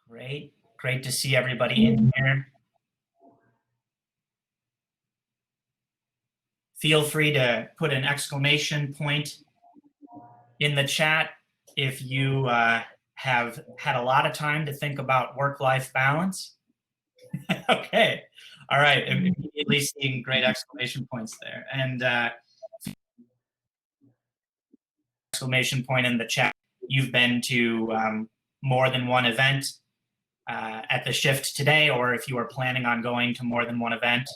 Great. Great to see everybody in here. Feel free to put an exclamation point in the chat if you have had a lot of time to think about work-life balance. Okay. All right. Immediately seeing great exclamation points there. And exclamation point in the chat. You've been to more than one event at the shift today, or if you are planning on going to more than one event.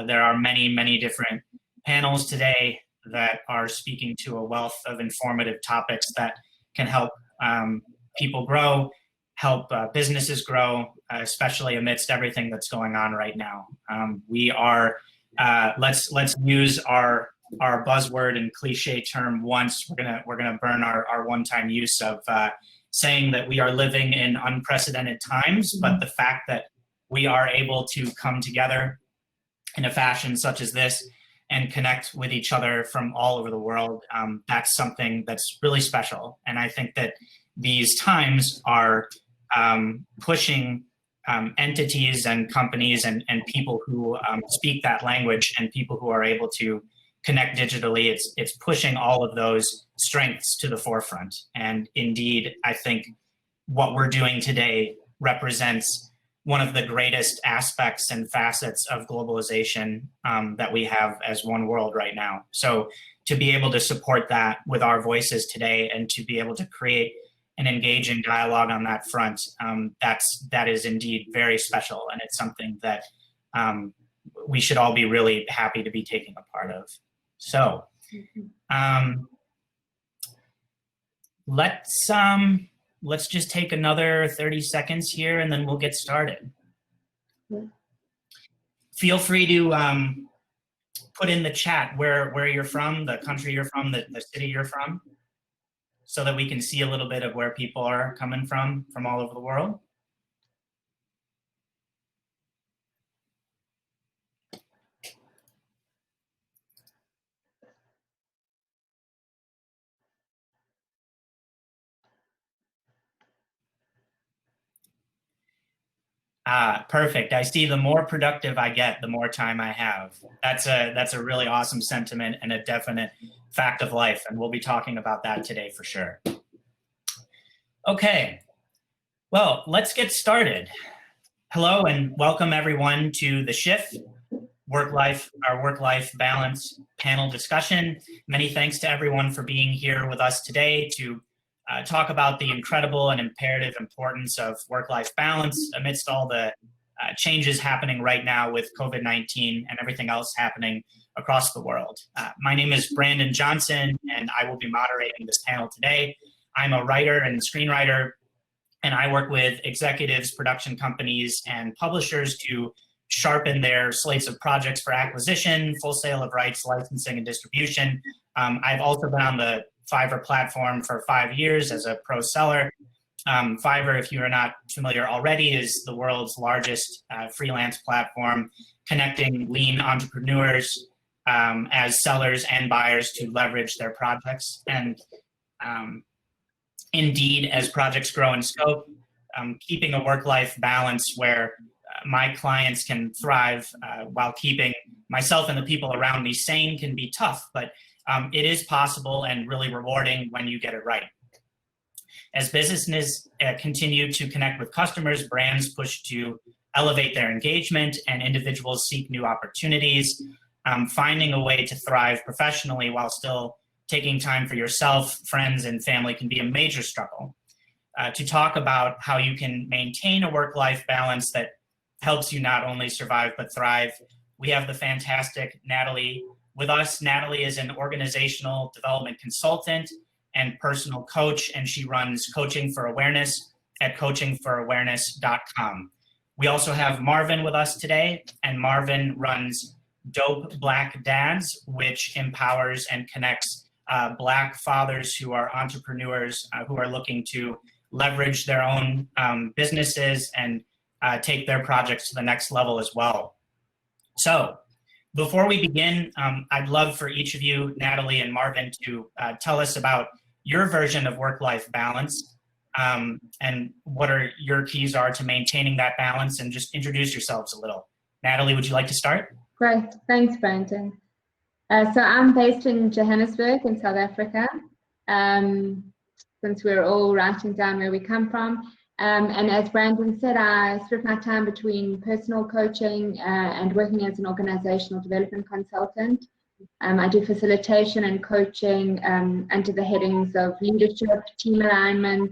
There are many, many different panels today that are speaking to a wealth of informative topics that can help people grow, help businesses grow, especially amidst everything that's going on right now. We are, let's use our buzzword and cliche term once. We're gonna burn our one-time use of saying that we are living in unprecedented times, but the fact that we are able to come together in a fashion such as this and connect with each other from all over the world, that's something that's really special. And I think that these times are pushing entities and companies and people who speak that language and people who are able to connect digitally. It's pushing all of those strengths to the forefront. And indeed, I think what we're doing today represents one of the greatest aspects and facets of globalization that we have as one world right now. So to be able to support that with our voices today and to be able to create an engaging dialogue on that front, that is indeed very special. And it's something that we should all be really happy to be taking a part of. So let's just take another 30 seconds here and then we'll get started. Feel free to put in the chat where you're from, the country you're from, the city you're from, so that we can see a little bit of where people are coming from all over the world. Perfect. I see the more productive I get, the more time I have. That's a really awesome sentiment and a definite fact of life. And we'll be talking about that today for sure. Okay, well, let's get started. Hello and welcome everyone to the Shift our work-life balance panel discussion. Many thanks to everyone for being here with us today to talk about the incredible and imperative importance of work-life balance amidst all the changes happening right now with COVID-19 and everything else happening across the world. My name is Brandon Johnson, and I will be moderating this panel today. I'm a writer and screenwriter, and I work with executives, production companies, and publishers to sharpen their slates of projects for acquisition, full sale of rights, licensing, and distribution. I've also been on the Fiverr platform for 5 years as a pro seller. Fiverr, if you are not familiar already, is the world's largest freelance platform connecting lean entrepreneurs as sellers and buyers to leverage their projects. And indeed, as projects grow in scope, keeping a work-life balance where my clients can thrive while keeping myself and the people around me sane can be tough, but it is possible and really rewarding when you get it right. As businesses continue to connect with customers, brands push to elevate their engagement, and individuals seek new opportunities. Finding a way to thrive professionally while still taking time for yourself, friends, and family can be a major struggle. To talk about how you can maintain a work-life balance that helps you not only survive but thrive, we have the fantastic Natalie with us. Natalie is an organizational development consultant and personal coach, and she runs Coaching for Awareness at coachingfораwareness.com. We also have Marvin with us today, and Marvin runs Dope Black Dads, which empowers and connects Black fathers who are entrepreneurs who are looking to leverage their own businesses and take their projects to the next level as well. So before we begin, I'd love for each of you, Natalie and Marvin, to tell us about your version of work-life balance, and what are your keys are to maintaining that balance, and just introduce yourselves a little. Natalie, would you like to start? Great, thanks, Brandon. So I'm based in Johannesburg in South Africa, since we're all writing down where we come from. And as Brandon said, I split my time between personal coaching and working as an organizational development consultant. I do facilitation and coaching under the headings of leadership, team alignment,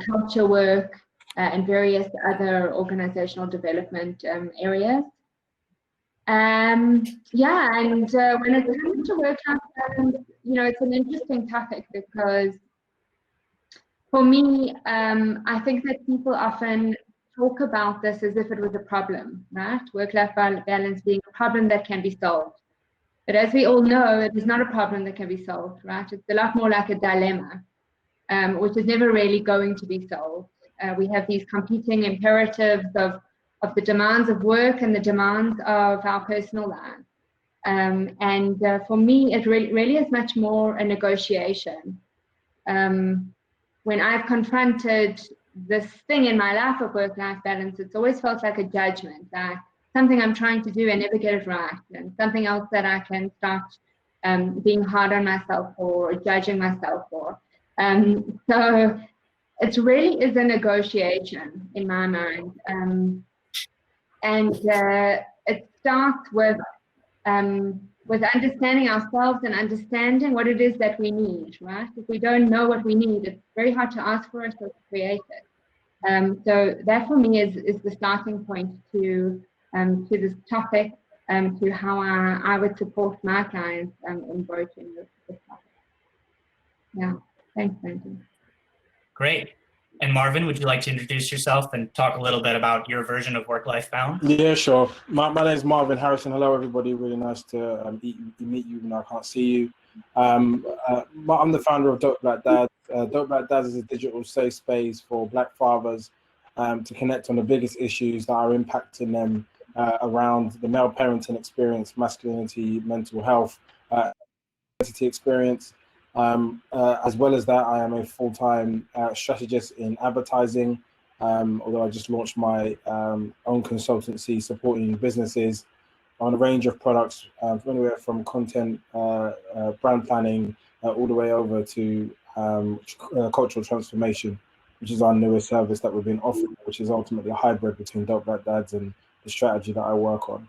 culture work, and various other organizational development areas. Yeah, and when it comes to work-life balance, it's an interesting topic because for me, I think that people often talk about this as if it was a problem, right? Work-life balance being a problem that can be solved. But as we all know, it is not a problem that can be solved, right? It's a lot more like a dilemma, which is never really going to be solved. We have these competing imperatives of the demands of work and the demands of our personal lives. And for me, it really is much more a negotiation. When I've confronted this thing in my life of work-life balance, it's always felt like a judgment, like something I'm trying to do and never get it right, and something else that I can start being hard on myself for, or judging myself for. So it really is a negotiation in my mind. And it starts with understanding ourselves and understanding what it is that we need, right? If we don't know what we need, it's very hard to ask for it or to create it. So that for me is the starting point to this topic, to how I would support my clients in broaching this topic. Yeah, thanks, Brandon. Great. And Marvin, would you like to introduce yourself and talk a little bit about your version of work-life balance? Yeah, sure. My name is Marvin Harrison. Hello, everybody. Really nice to meet you when I can't see you. I'm the founder of Dope Black Dads. Dope Black Dads is a digital safe space for Black fathers to connect on the biggest issues that are impacting them around the male parenting experience, masculinity, mental health, identity experience. As well as that, I am a full-time strategist in advertising, although I just launched my own consultancy supporting businesses on a range of products, anywhere from content, brand planning, all the way over to cultural transformation, which is our newest service that we've been offering, which is ultimately a hybrid between Dope Black Dads and the strategy that I work on.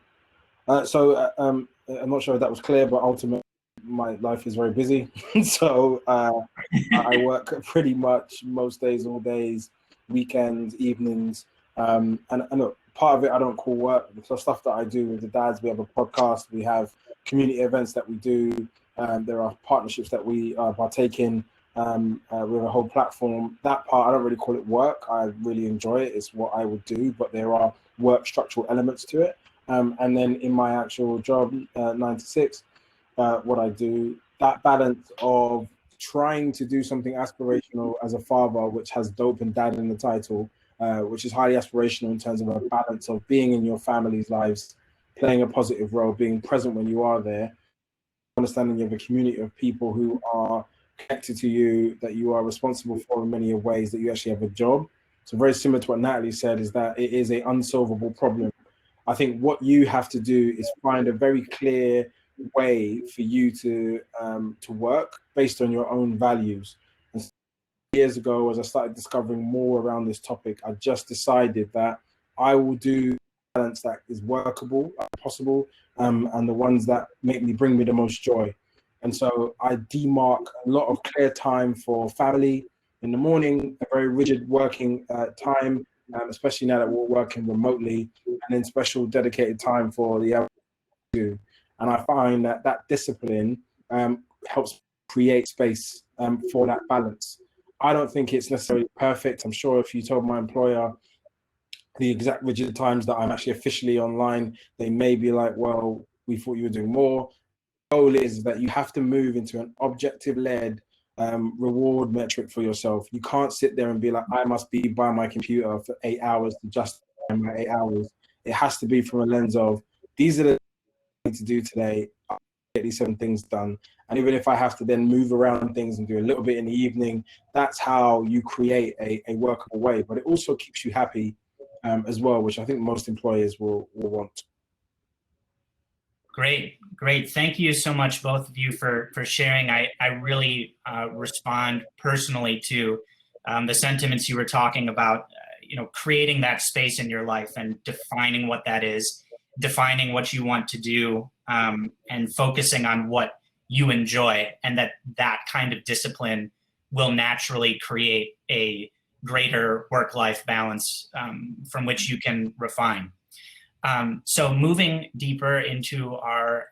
So I'm not sure if that was clear, but ultimately, my life is very busy. So I work pretty much most days, all days, weekends, evenings. And look, part of it I don't call work. The stuff that I do with the dads, we have a podcast, we have community events that we do. There are partnerships that we partake in. We have a whole platform. That part, I don't really call it work. I really enjoy it. It's what I would do, but there are work structural elements to it. And then in my actual job, 9 to 6, what I do, that balance of trying to do something aspirational as a father, which has dope and dad in the title, which is highly aspirational in terms of a balance of being in your family's lives, playing a positive role, being present when you are there, understanding you have a community of people who are connected to you, that you are responsible for in many ways, that you actually have a job. So very similar to what Natalie said, is that it is an unsolvable problem. I think what you have to do is find a very clear way for you to work based on your own values. And years ago, as I started discovering more around this topic, I just decided that I will do balance that is workable, possible, and the ones that bring me the most joy. And so I demark a lot of clear time for family in the morning, a very rigid working time, especially now that we're working remotely, and then special dedicated time for the other two. And I find that discipline helps create space for that balance. I don't think it's necessarily perfect. I'm sure if you told my employer the exact rigid times that I'm actually officially online, they may be like, well, we thought you were doing more. The goal is that you have to move into an objective-led reward metric for yourself. You can't sit there and be like, I must be by my computer for 8 hours to justify my 8 hours. It has to be from a lens of, these are the to do today, get these 7 things done. And even if I have to then move around things and do a little bit in the evening, that's how you create a workable way. But it also keeps you happy as well, which I think most employers will want. Great. Thank you so much, both of you, for sharing. I really respond personally to the sentiments you were talking about, creating that space in your life and defining what that is, defining what you want to do, and focusing on what you enjoy, and that kind of discipline will naturally create a greater work-life balance from which you can refine. So moving deeper into our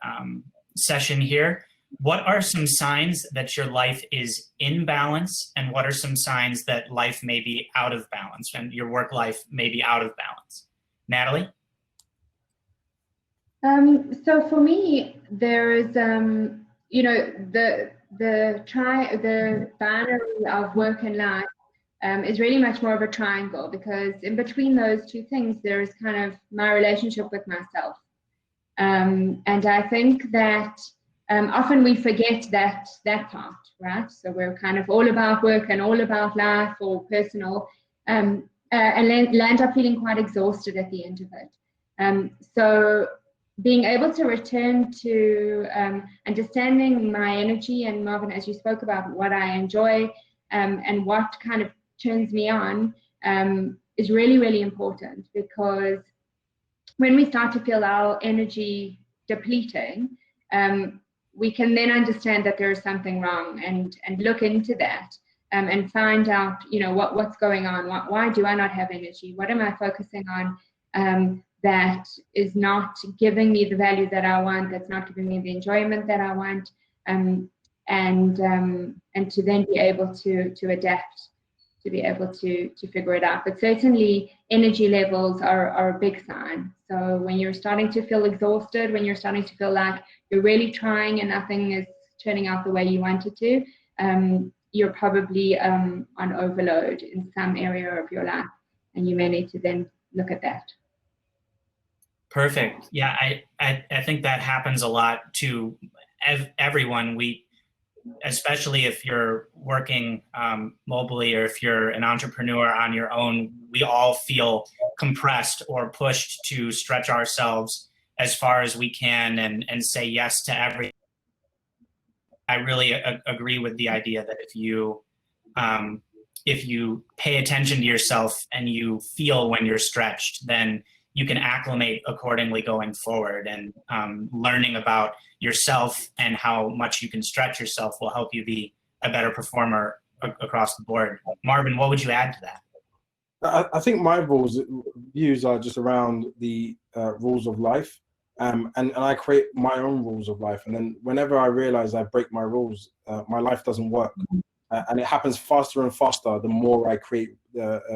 session here, what are some signs that your life is in balance, and what are some signs that life may be out of balance and your work life may be out of balance? Natalie? So for me, there is, the binary of work and life is really much more of a triangle, because in between those two things, there is kind of my relationship with myself. And I think that often we forget that part, right? So we're kind of all about work and all about life or personal, and land up feeling quite exhausted at the end of it. So being able to return to understanding my energy, and Marvin, as you spoke about, what I enjoy and what kind of turns me on is really, really important, because when we start to feel our energy depleting, we can then understand that there is something wrong and look into that and find out, what's going on. Why do I not have energy? What am I focusing on that is not giving me the value that I want, that's not giving me the enjoyment that I want, and to then be able to adapt, to be able to figure it out. But certainly energy levels are a big sign. So when you're starting to feel exhausted, when you're starting to feel like you're really trying and nothing is turning out the way you want it to, you're probably on overload in some area of your life, and you may need to then look at that. Perfect. Yeah, I think that happens a lot to everyone. Especially if you're working mobily, or if you're an entrepreneur on your own, we all feel compressed or pushed to stretch ourselves as far as we can and say yes to everything. I really agree with the idea that if you pay attention to yourself and you feel when you're stretched, then you can acclimate accordingly going forward. And learning about yourself and how much you can stretch yourself will help you be a better performer across the board. Marvin, what would you add to that? I think my views are just around the rules of life. And I create my own rules of life. And then whenever I realize I break my rules, my life doesn't work. And it happens faster and faster the more I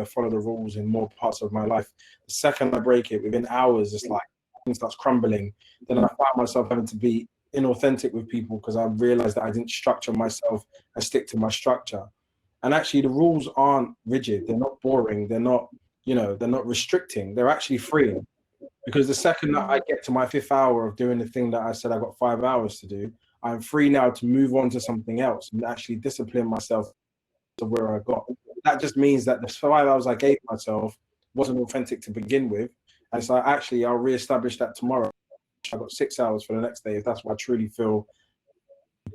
follow the rules in more parts of my life. The second I break it, within hours, it's like things starts crumbling. Then I find myself having to be inauthentic with people because I realized that I didn't structure myself and stick to my structure. And actually the rules aren't rigid. They're not boring. They're not, they're not restricting. They're actually freeing. Because the second that I get to my 5th hour of doing the thing that I said I got 5 hours to do, I'm free now to move on to something else and actually discipline myself to where I got. That just means that the 5 hours I gave myself wasn't authentic to begin with. And so I'll reestablish that tomorrow. I've got 6 hours for the next day if that's what I truly feel.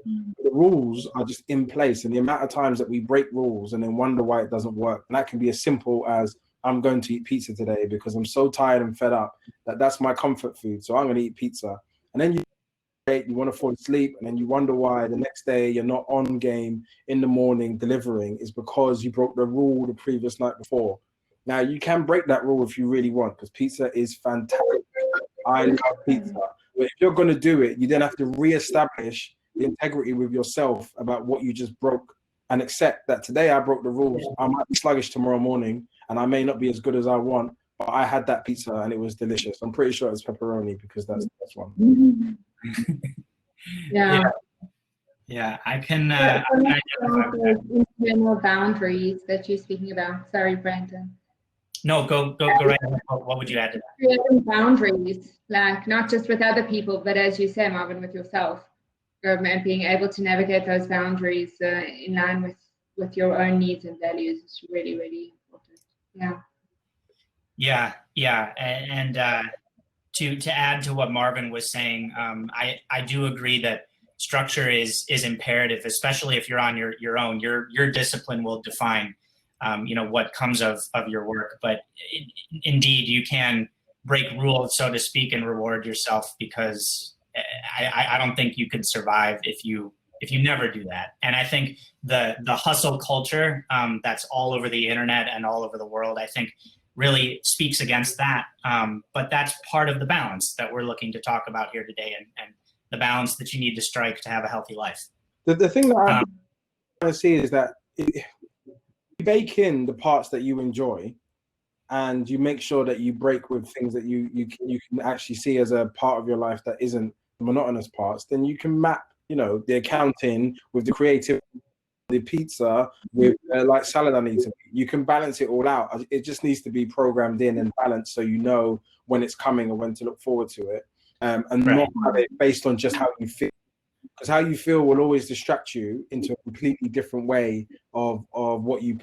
The rules are just in place, and the amount of times that we break rules and then wonder why it doesn't work. And that can be as simple as, I'm going to eat pizza today because I'm so tired and fed up that's my comfort food. So I'm going to eat pizza. And then you want to fall asleep, and then you wonder why the next day you're not on game in the morning delivering, is because you broke the rule the previous night before. Now you can break that rule if you really want, because pizza is fantastic. I love pizza. But if you're going to do it, you then have to reestablish the integrity with yourself about what you just broke, and accept that today I broke the rules. I might be sluggish tomorrow morning and I may not be as good as I want, but I had that pizza and it was delicious. I'm pretty sure it's pepperoni because that's the best one. Yeah, I can internal boundaries that you're speaking about. Sorry, Brandon. No, go right ahead. What would you add to that? Creating boundaries, like not just with other people, but as you say, Marvin, with yourself. and being able to navigate those boundaries in line with your own needs and values is really, really important. Yeah. And to add to what Marvin was saying, I do agree that structure is imperative, especially if you're on your own. Your discipline will define, what comes of your work. But indeed, you can break rules, so to speak, and reward yourself, because I don't think you could survive if you never do that. And I think the hustle culture that's all over the internet and all over the world, I think really speaks against that. But that's part of the balance that we're looking to talk about here today, and the balance that you need to strike to have a healthy life. The thing that I'm trying to see is that you bake in the parts that you enjoy, and you make sure that you break with things that you can actually see as a part of your life that isn't the monotonous parts. Then you can map, the accounting with the creative, the pizza with like salad I need to eat. You can balance it all out. It just needs to be programmed in and balanced, so you know when it's coming and when to look forward to it, and not have it based on just how you feel, because how you feel will always distract you into a completely different way of what you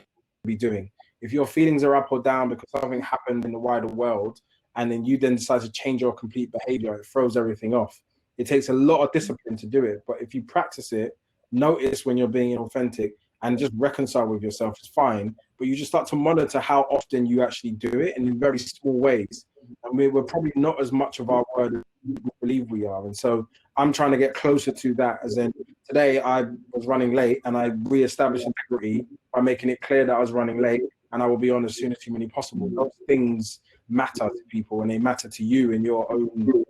be doing. If your feelings are up or down because something happened in the wider world, and then you then decide to change your complete behavior, it throws everything off. It takes a lot of discipline to do it, but if you practice it, notice when you're being inauthentic, and just reconcile with yourself, it's fine. But you just start to monitor how often you actually do it, and in very small ways. And we're probably not as much of our word as we believe we are. And so I'm trying to get closer to that. As in, today I was running late, and I reestablished integrity by making it clear that I was running late, and I will be on as soon as humanly possible. Those things matter to people, and they matter to you in your own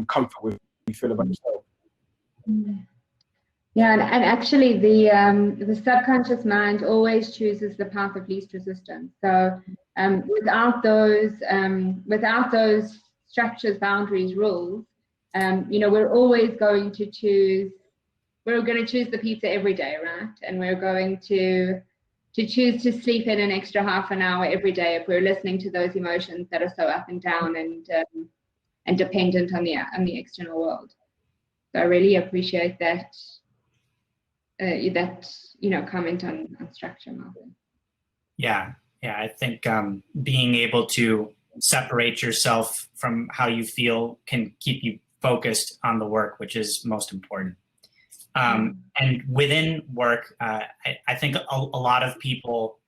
comfort with what you feel about yourself. Yeah, and actually the subconscious mind always chooses the path of least resistance. So without those structures, boundaries, rules, we're always going to choose. We're going to choose the pizza every day, right? And we're going to choose to sleep in an extra half an hour every day if we're listening to those emotions that are so up and down and dependent on the external world. So I really appreciate that. Comment on structure, Marvin. Yeah. I think being able to separate yourself from how you feel can keep you focused on the work, which is most important. And within work, I think a lot of people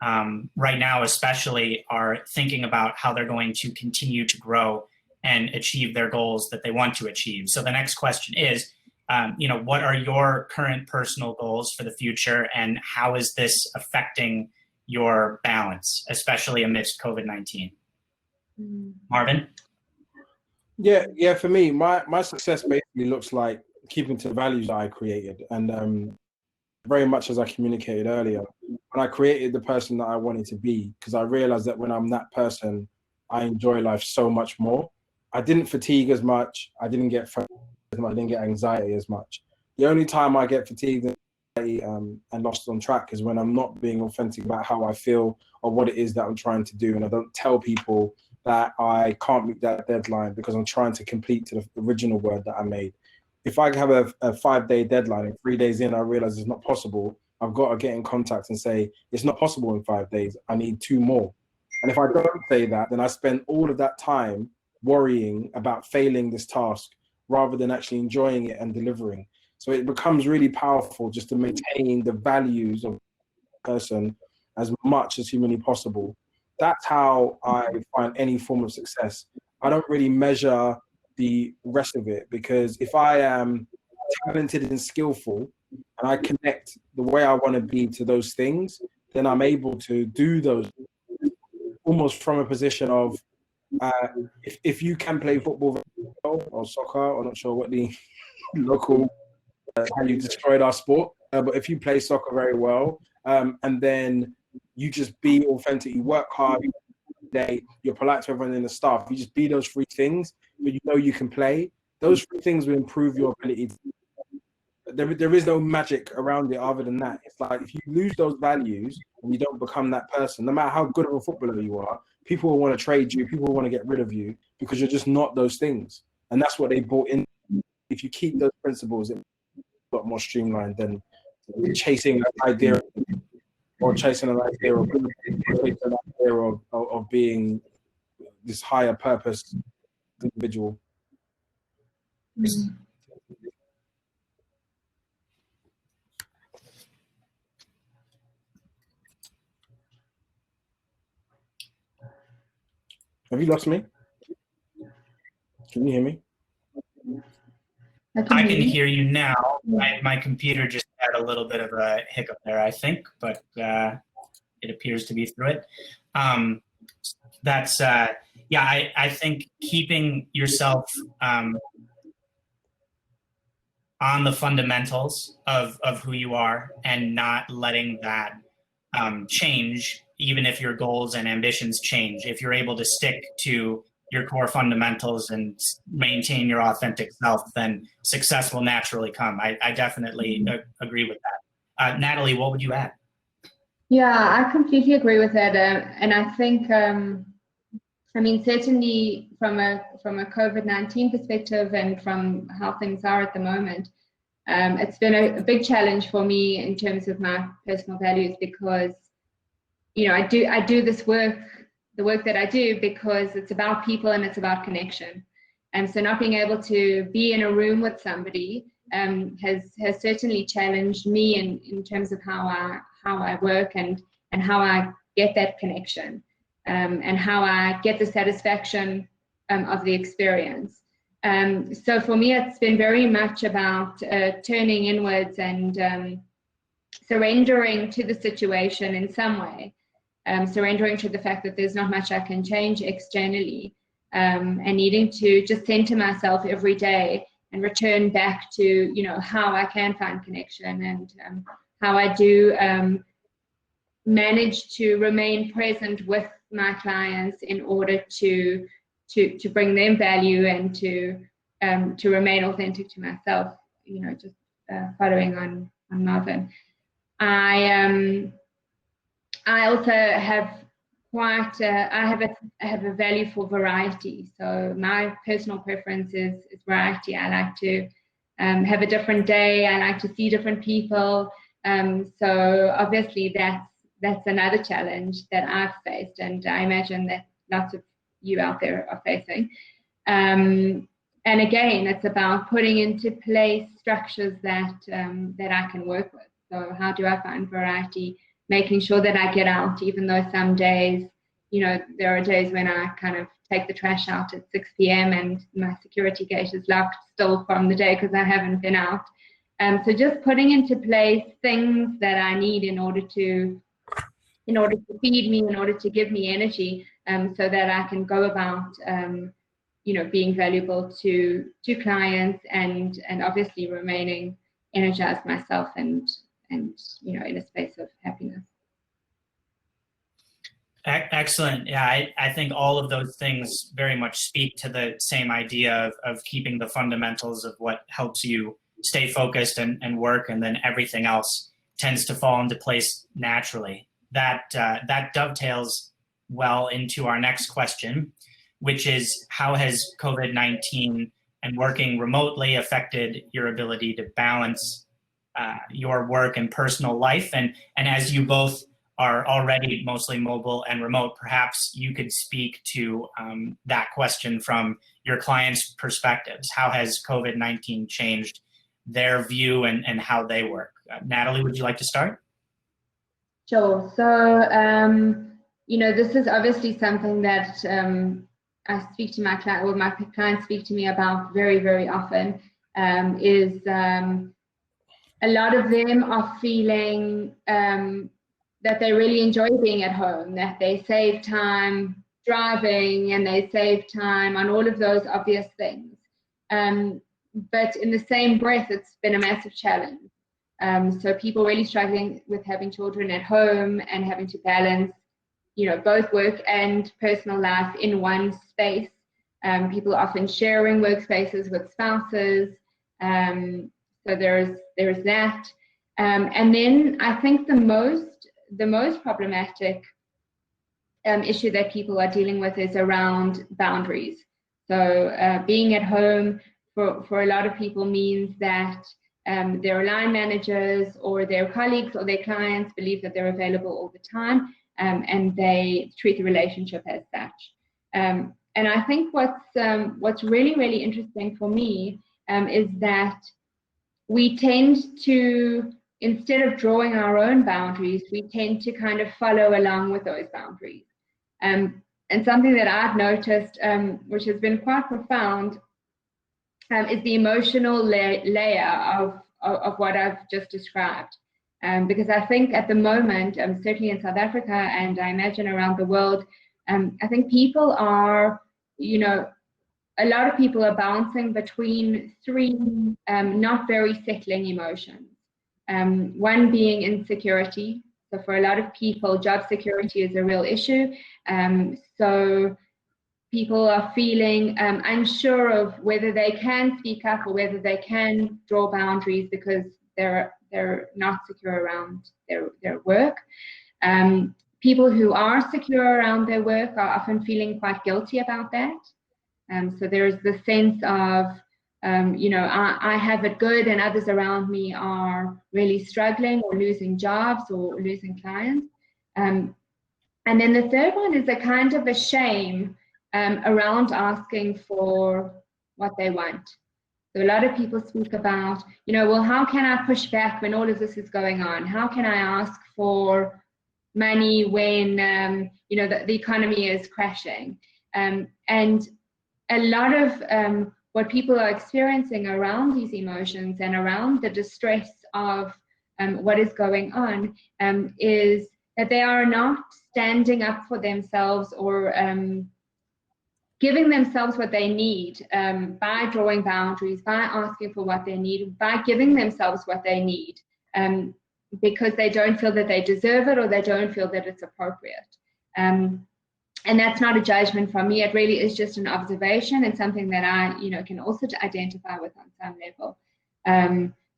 right now especially are thinking about how they're going to continue to grow and achieve their goals that they want to achieve. So the next question is, what are your current personal goals for the future, and how is this affecting your balance, especially amidst COVID-19? Marvin? Yeah. For me, my success basically looks like keeping to the values that I created, and very much as I communicated earlier, when I created the person that I wanted to be, because I realized that when I'm that person, I enjoy life so much more. I didn't fatigue as much. I didn't get I didn't get anxiety as much. The only time I get fatigued and lost on track is when I'm not being authentic about how I feel or what it is that I'm trying to do, and I don't tell people that I can't meet that deadline because I'm trying to complete to the original word that I made. If I have a 5-day deadline and 3 days in I realize it's not possible, I've got to get in contact and say it's not possible in 5 days. I need 2 more. And if I don't say that, then I spend all of that time worrying about failing this task rather than actually enjoying it and delivering. So it becomes really powerful just to maintain the values of a person as much as humanly possible. That's how I find any form of success. I don't really measure the rest of it, because if I am talented and skillful and I connect the way I want to be to those things, then I'm able to do those almost from a position of if you can play football or soccer, I'm not sure what the local how you destroyed our sport, but if you play soccer very well, and then you just be authentic, you work hard, you're polite to everyone in the staff, you just be those 3 things, but you can play, those 3 things will improve your ability. There is no magic around it other than that. It's like if you lose those values and you don't become that person, no matter how good of a footballer you are, people will want to trade you, people will want to get rid of you because you're just not those things. And that's what they brought in. If you keep those principles, lot more streamlined than chasing an idea or chasing an idea of being this higher purpose individual. Have you lost me? Can you hear me? I can hear you now. My computer just had a little bit of a hiccup there, I think, but it appears to be through it. That's I think keeping yourself on the fundamentals of who you are and not letting that change, even if your goals and ambitions change. If you're able to stick to your core fundamentals and maintain your authentic self, then success will naturally come. I definitely agree with that. Natalie, what would you add? Yeah, I completely agree with that. And I think, I mean, certainly from a COVID-19 perspective and from how things are at the moment, it's been a big challenge for me in terms of my personal values, because, you know, I do this work, the work that I do, because it's about people and it's about connection. And so not being able to be in a room with somebody has certainly challenged me in terms of how I work and how I get that connection, and how I get the satisfaction of the experience. So for me, it's been very much about turning inwards and surrendering to the situation in some way, surrendering to the fact that there's not much I can change externally, and needing to just center myself every day and return back to, you know, how I can find connection and how I do manage to remain present with my clients in order to bring them value and to remain authentic to myself. You know, just following on Marvin. I also have quite I have a value for variety. So my personal preference is variety. I like to have a different day. I like to see different people. So obviously that's another challenge that I've faced, and I imagine that lots of you out there are facing. And again, it's about putting into place structures that I can work with. So how do I find variety? Making sure that I get out, even though some days, you know, there are days when I kind of take the trash out at 6 p.m. and my security gate is locked still from the day because I haven't been out. So just putting into place things that I need in order to feed me, in order to give me energy, so that I can go about, you know, being valuable to clients and obviously remaining energized myself and you know, in a space of happiness. Excellent. Yeah, I think all of those things very much speak to the same idea of keeping the fundamentals of what helps you stay focused and work, and then everything else tends to fall into place naturally. That dovetails well into our next question, which is, how has COVID-19 and working remotely affected your ability to balance your work and personal life? And as you both are already mostly mobile and remote, perhaps you could speak to that question from your clients' perspectives. How has COVID-19 changed their view and how they work? Natalie, would you like to start? Sure. So, you know, this is obviously something that I speak to my client, or my clients speak to me about very, very often, is a lot of them are feeling that they really enjoy being at home, that they save time driving and they save time on all of those obvious things. But in the same breath, it's been a massive challenge. So people really struggling with having children at home and having to balance, you know, both work and personal life in one space. People often sharing workspaces with spouses. So there's that. And then I think the most problematic issue that people are dealing with is around boundaries. So being at home for a lot of people means that their line managers or their colleagues or their clients believe that they're available all the time, and they treat the relationship as such. And I think what's really, really interesting for me is that we tend to, instead of drawing our own boundaries, we tend to kind of follow along with those boundaries. And something that I've noticed, which has been quite profound, is the emotional layer of what I've just described. Because I think at the moment, certainly in South Africa, and I imagine around the world, I think people are, a lot of people are bouncing between three not very settling emotions. One being insecurity. So for a lot of people, job security is a real issue. So people are feeling unsure of whether they can speak up or whether they can draw boundaries because they're not secure around their work. People who are secure around their work are often feeling quite guilty about that. So there's the sense of, I have it good and others around me are really struggling or losing jobs or losing clients. And then the third one is a kind of a shame around asking for what they want. So a lot of people speak about, well, how can I push back when all of this is going on? How can I ask for money when, the economy is crashing? And a lot of what people are experiencing around these emotions and around the distress of what is going on is that they are not standing up for themselves or giving themselves what they need by drawing boundaries, by asking for what they need, by giving themselves what they need, because they don't feel that they deserve it or they don't feel that it's appropriate. And that's not a judgment from me. It really is just an observation and something that I, can also identify with on some level.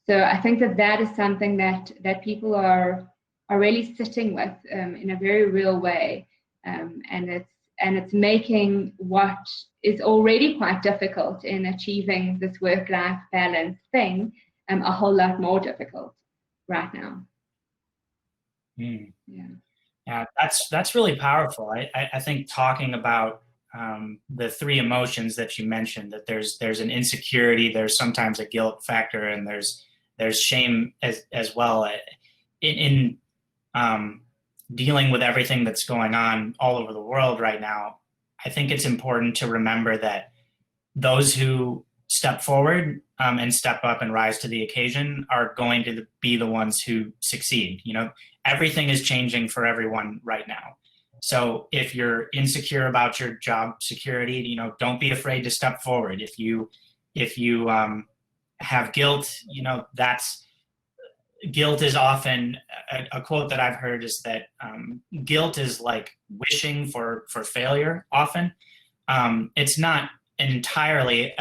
So I think that is something that people are really sitting with in a very real way, and it's making what is already quite difficult in achieving this work-life balance thing a whole lot more difficult right now. Mm. Yeah. Yeah, that's really powerful. I think talking about the three emotions that you mentioned, that there's an insecurity, there's sometimes a guilt factor, and there's shame as well. In dealing with everything that's going on all over the world right now, I think it's important to remember that those who step forward and step up and rise to the occasion are going to be the ones who succeed. Everything is changing for everyone right now. So if you're insecure about your job security, don't be afraid to step forward. If you have guilt, guilt is often a quote that I've heard is that guilt is like wishing for failure often. It's not entirely,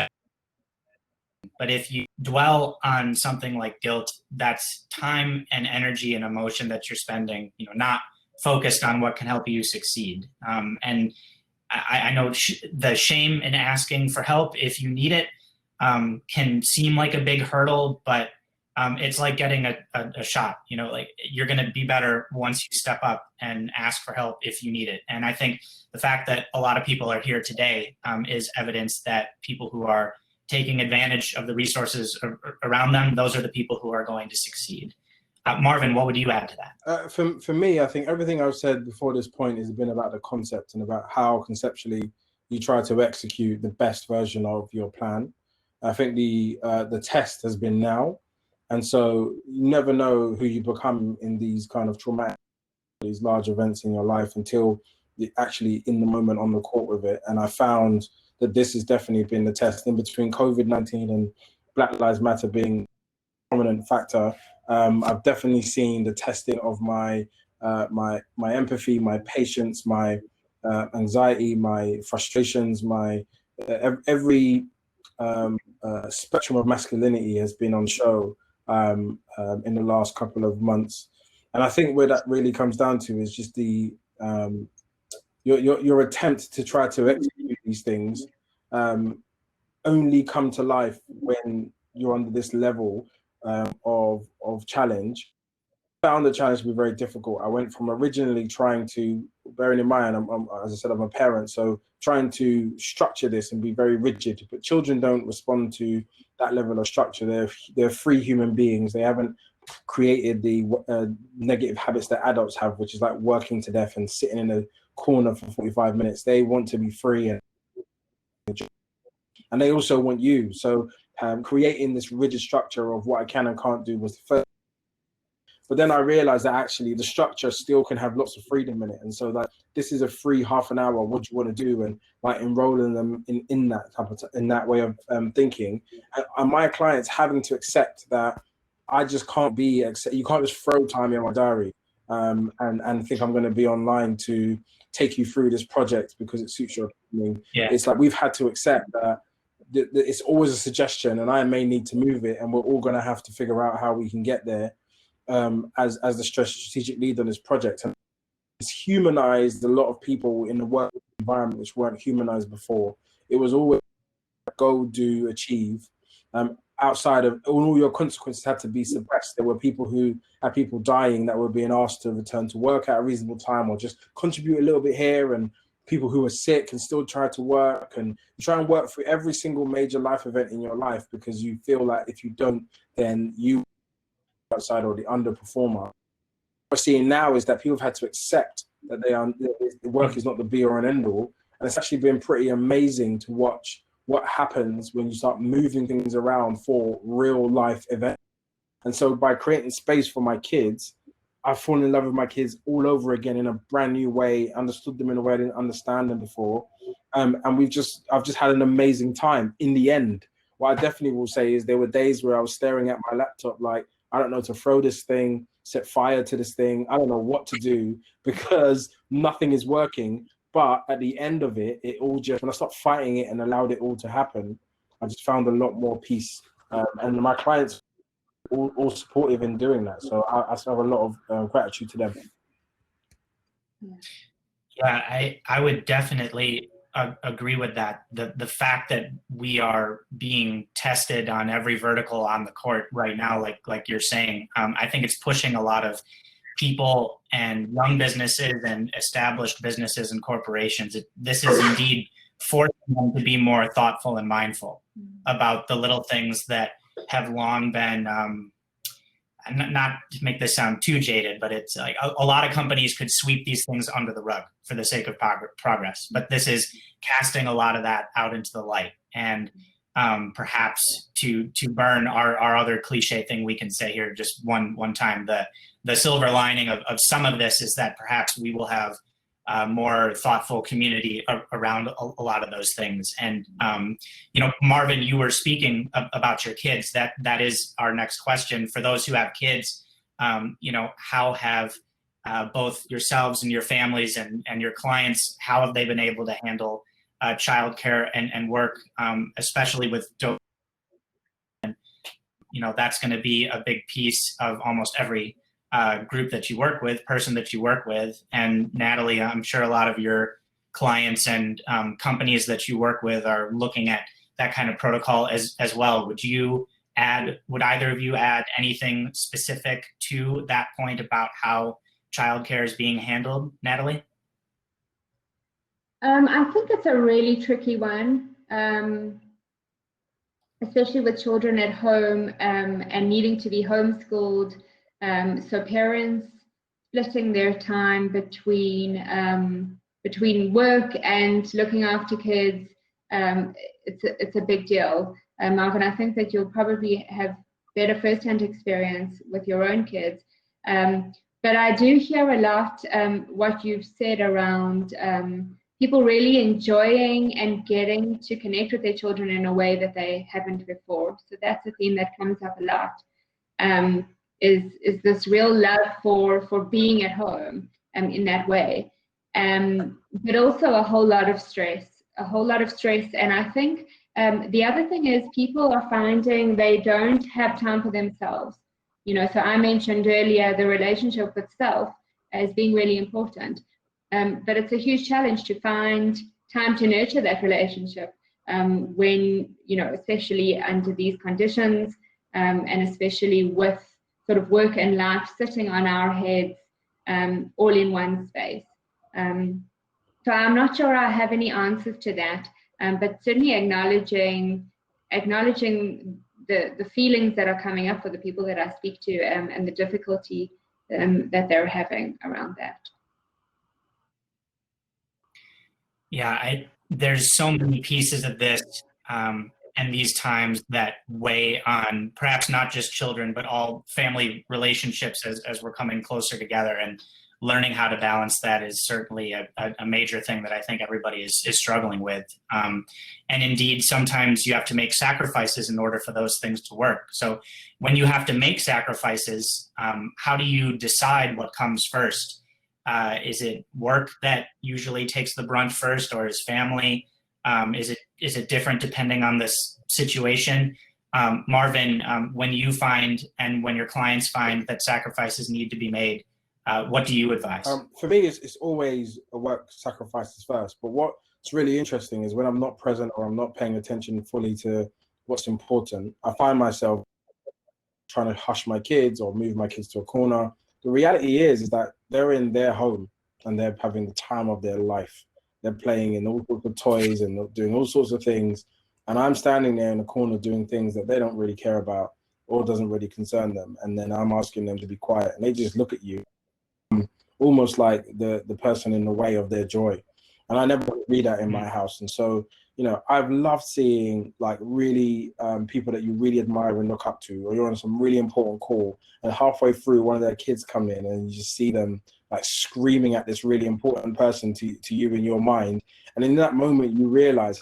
but if you dwell on something like guilt, that's time and energy and emotion that you're spending, not focused on what can help you succeed. And I know the shame in asking for help, if you need it, can seem like a big hurdle, but it's like getting a shot. Like you're going to be better once you step up and ask for help if you need it. And I think the fact that a lot of people are here today is evidence that people who are taking advantage of the resources around them, those are the people who are going to succeed. Marvin, what would you add to that? For me, I think everything I've said before this point has been about the concept and about how conceptually you try to execute the best version of your plan. I think the test has been now. And so you never know who you become in these kind of traumatic, these large events in your life until you're actually in the moment on the court with it. And I found that this has definitely been the test in between COVID-19 and Black Lives Matter being a prominent factor. I've definitely seen the testing of my empathy, my patience, my anxiety, my frustrations, my every spectrum of masculinity has been on show in the last couple of months. And I think where that really comes down to is just the your attempt to try to execute these things only come to life when you're under this level of challenge. Found the challenge to be very difficult. I went from originally trying to, bearing in mind, as I said, I'm a parent, so trying to structure this and be very rigid. But children don't respond to that level of structure. They're free human beings. They haven't created the negative habits that adults have, which is like working to death and sitting in a corner for 45 minutes. They want to be free, and they also want you. So creating this rigid structure of what I can and can't do was the first. But then I realized that actually the structure still can have lots of freedom in it. And so like, this is a free half an hour, what do you want to do? And like enrolling them in that type of, in that way of thinking. And my clients having to accept that I just can't be, you can't just throw time in my diary and think I'm going to be online to take you through this project because it suits your opinion. Yeah. It's like, we've had to accept that it's always a suggestion and I may need to move it, and we're all going to have to figure out how we can get there. As the strategic lead on this project, and it's humanized a lot of people in the work environment which weren't humanized before. It was always go, do, achieve. Outside of all your consequences had to be suppressed. There were people who had people dying that were being asked to return to work at a reasonable time or just contribute a little bit here, and people who were sick and still try to work, and you try and work through every single major life event in your life because you feel like if you don't, then you outside or the underperformer. What we're seeing now is that people have had to accept that the work is not the be or an end all, and it's actually been pretty amazing to watch what happens when you start moving things around for real life events. And so by creating space for my kids, I've fallen in love with my kids all over again in a brand new way, understood them in a way I didn't understand them before, and I've just had an amazing time in the end. What I definitely will say is there were days where I was staring at my laptop like, I don't know, to throw this thing, set fire to this thing. I don't know what to do because nothing is working. But at the end of it, it all just, when I stopped fighting it and allowed it all to happen, I just found a lot more peace. And my clients all supportive in doing that. So I have a lot of gratitude to them. Yeah, I would definitely agree with that. The fact that we are being tested on every vertical on the court right now, like you're saying, I think it's pushing a lot of people and young businesses and established businesses and corporations. This is indeed forcing them to be more thoughtful and mindful about the little things that have long been, not to make this sound too jaded, but it's like a lot of companies could sweep these things under the rug for the sake of progress. But this is casting a lot of that out into the light. And perhaps to burn our other cliche thing we can say here just one time, the silver lining of some of this is that perhaps we will have more thoughtful community around a lot of those things. And, Marvin, you were speaking about your kids. That is our next question. For those who have kids, how have both yourselves and your families and your clients, how have they been able to handle childcare and work, especially with dope? And, that's going to be a big piece of almost every group that you work with, person that you work with. And Natalie, I'm sure a lot of your clients and companies that you work with are looking at that kind of protocol as well. Would either of you add anything specific to that point about how childcare is being handled, Natalie? I think it's a really tricky one, especially with children at home and needing to be homeschooled. So parents splitting their time between work and looking after kids, it's a big deal. Marvin, I think that you'll probably have better first-hand experience with your own kids. But I do hear a lot what you've said around people really enjoying and getting to connect with their children in a way that they haven't before. So that's a theme that comes up a lot. Is this real love for being at home in that way, but also a whole lot of stress. And I think the other thing is people are finding they don't have time for themselves. So I mentioned earlier the relationship with self as being really important, but it's a huge challenge to find time to nurture that relationship when, especially under these conditions. and especially with sort of work and life sitting on our heads all in one space. So I'm not sure I have any answers to that, but certainly acknowledging the feelings that are coming up for the people that I speak to, and the difficulty that they're having around that. Yeah, there's so many pieces of this and these times that weigh on perhaps not just children, but all family relationships as we're coming closer together, and learning how to balance that is certainly a major thing that I think everybody is struggling with. And indeed, sometimes you have to make sacrifices in order for those things to work. So when you have to make sacrifices, how do you decide what comes first? Is it work that usually takes the brunt first, or is family? Is it different depending on this situation? Marvin, when you find and when your clients find that sacrifices need to be made, what do you advise? For me, it's always a work sacrifices first. But what's really interesting is when I'm not present or I'm not paying attention fully to what's important, I find myself trying to hush my kids or move my kids to a corner. The reality is that they're in their home and they're having the time of their life. They're playing in all sorts of toys and doing all sorts of things. And I'm standing there in the corner doing things that they don't really care about or doesn't really concern them. And then I'm asking them to be quiet, and they just look at you almost like the person in the way of their joy. And I never read that in my house. And so, you know, I've loved seeing like really people that you really admire and look up to, or you're on some really important call, and halfway through one of their kids come in and you just see them like screaming at this really important person to you in your mind. And in that moment, you realize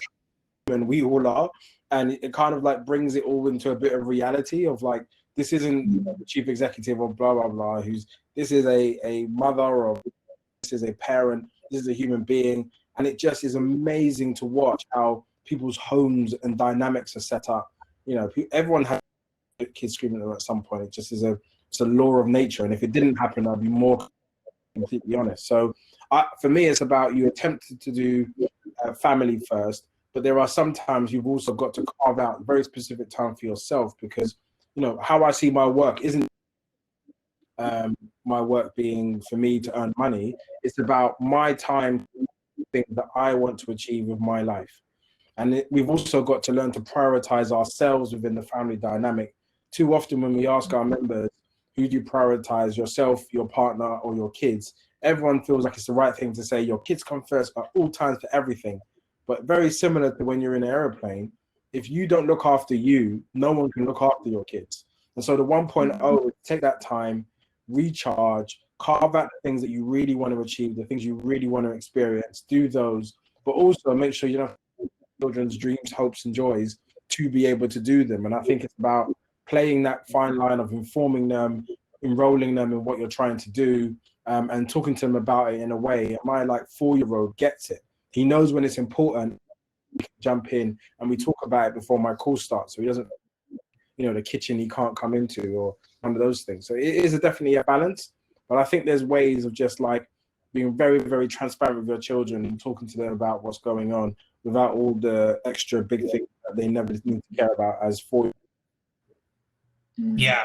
when we all are, and it kind of like brings it all into a bit of reality of like, this isn't the chief executive of blah, blah, blah, this is a mother, or this is a parent, this is a human being. And it just is amazing to watch how people's homes and dynamics are set up. You know, everyone has kids screaming at them at some point. It just is it's a law of nature. And if it didn't happen, I'd be more completely honest. So for me, it's about you attempted to do family first, but there are sometimes you've also got to carve out a very specific time for yourself, because, you know, how I see my work isn't my work being for me to earn money. It's about my time, things that I want to achieve with my life. And we've also got to learn to prioritize ourselves within the family dynamic. Too often when we ask our members, who do you prioritize, yourself, your partner, or your kids? Everyone feels like it's the right thing to say your kids come first at all times for everything. But very similar to when you're in an airplane, if you don't look after you, no one can look after your kids. And so the 1.0 is take that time, recharge, carve out the things that you really want to achieve, the things you really want to experience, do those, but also make sure you don't have children's dreams, hopes, and joys to be able to do them. And I think it's about playing that fine line of informing them, enrolling them in what you're trying to do, and talking to them about it in a way. My like 4-year-old gets it. He knows when it's important, he can jump in and we talk about it before my call starts. So he doesn't, you know, the kitchen he can't come into or one of those things. So it is definitely a balance. But I think there's ways of just like being very, very transparent with your children and talking to them about what's going on without all the extra big things that they never need to care about as 4. Yeah,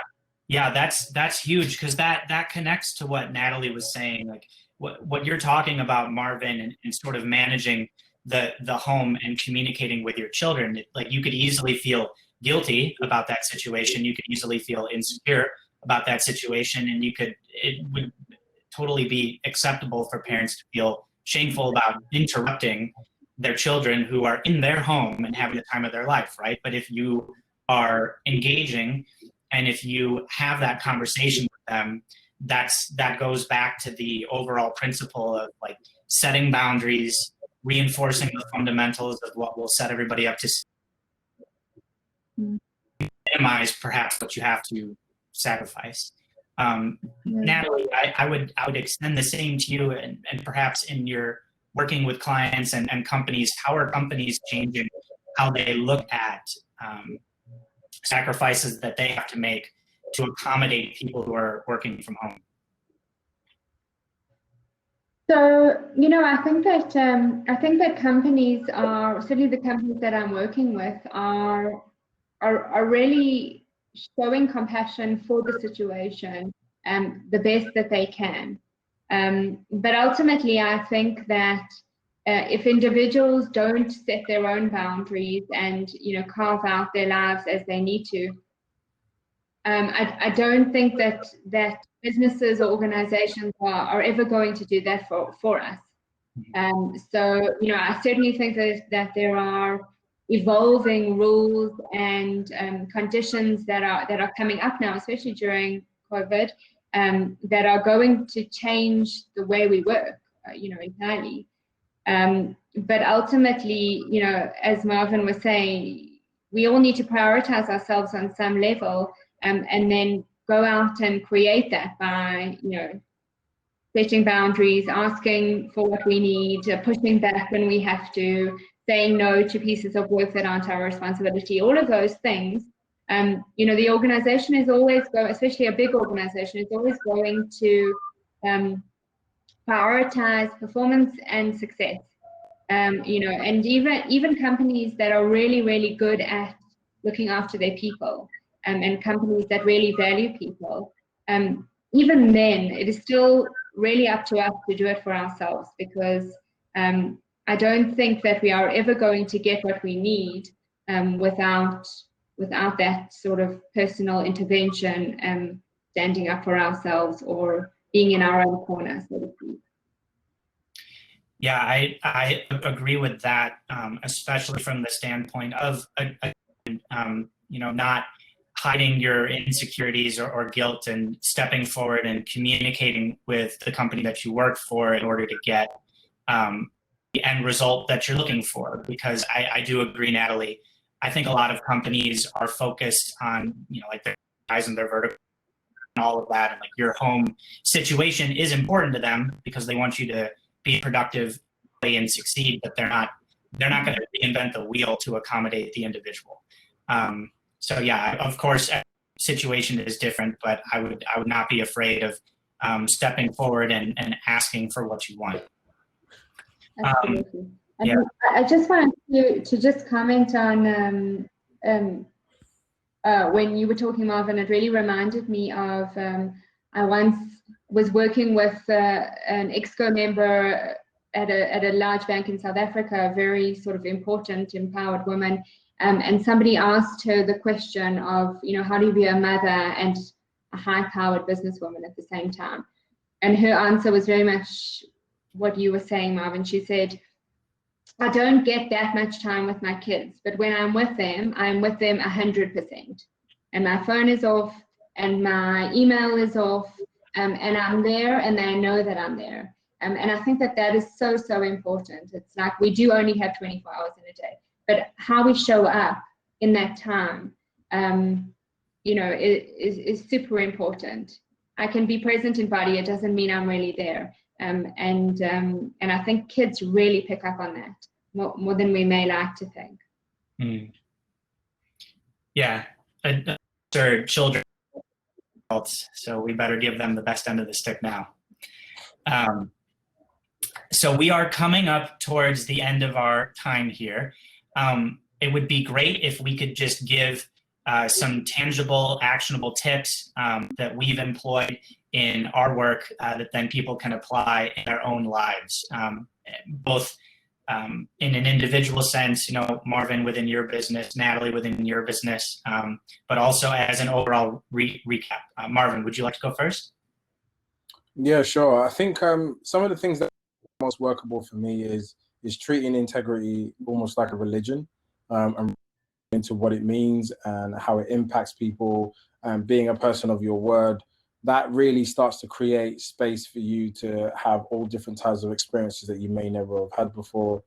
that's huge, because that connects to what Natalie was saying. Like what you're talking about, Marvin, and sort of managing the home and communicating with your children. Like you could easily feel guilty about that situation. You could easily feel insecure about that situation, and it would totally be acceptable for parents to feel shameful about interrupting their children who are in their home and having the time of their life, right? But if you are engaging and if you have that conversation with them, that goes back to the overall principle of like setting boundaries, reinforcing the fundamentals of what will set everybody up to minimize perhaps what you have to sacrifice. Natalie, I would extend the same to you, and perhaps in your working with clients and companies, how are companies changing how they look at sacrifices that they have to make to accommodate people who are working from home? So, you know, I think that companies are, certainly the companies that I'm working with are really showing compassion for the situation the best that they can. But ultimately, I think that if individuals don't set their own boundaries and carve out their lives as they need to, I don't think that businesses or organizations are ever going to do that for us. So I certainly think that there are evolving rules and conditions that are coming up now, especially during COVID, that are going to change the way we work, entirely. But ultimately, as Marvin was saying, we all need to prioritize ourselves on some level, and then go out and create that by, setting boundaries, asking for what we need, pushing back when we have to, saying no to pieces of work that aren't our responsibility, all of those things. The organization is always going, especially a big organization, is always going to prioritize performance and success. And even companies that are really, really good at looking after their people, and companies that really value people, even then, it is still really up to us to do it for ourselves, because I don't think that we are ever going to get what we need without that sort of personal intervention, standing up for ourselves or being in our own corner, so to speak. Yeah, I agree with that, especially from the standpoint of not hiding your insecurities or guilt, and stepping forward and communicating with the company that you work for in order to get the end result that you're looking for. Because I do agree, Natalie. I think a lot of companies are focused on, like their eyes and their vertical and all of that. And like your home situation is important to them because they want you to be productive and succeed, but they're not going to reinvent the wheel to accommodate the individual. So yeah, of course, every situation is different, but I would not be afraid of stepping forward and asking for what you want. Absolutely. Yeah. I just wanted to just comment on when you were talking, Marvin, it really reminded me of I once was working with an EXCO member at a large bank in South Africa, a very sort of important, empowered woman. And somebody asked her the question of, how do you be a mother and a high-powered businesswoman at the same time? And her answer was very much what you were saying, Marvin. She said, I don't get that much time with my kids, but when I'm with them 100%. And my phone is off, and my email is off, and I'm there, and they know that I'm there. And I think that is so, so important. It's like we do only have 24 hours in a day, but how we show up in that time, is super important. I can be present in body, it doesn't mean I'm really there. And I think kids really pick up on that more than we may like to think. Yeah, they're children, so we better give them the best end of the stick now. So we are coming up towards the end of our time here. It would be great if we could just give some tangible, actionable tips that we've employed in our work that then people can apply in their own lives, both in an individual sense, Marvin within your business, Natalie within your business, but also as an overall recap. Marvin, would you like to go first? Yeah, sure. I think some of the things that are most workable for me is treating integrity almost like a religion, and into what it means and how it impacts people, and being a person of your word. That really starts to create space for you to have all different types of experiences that you may never have had before.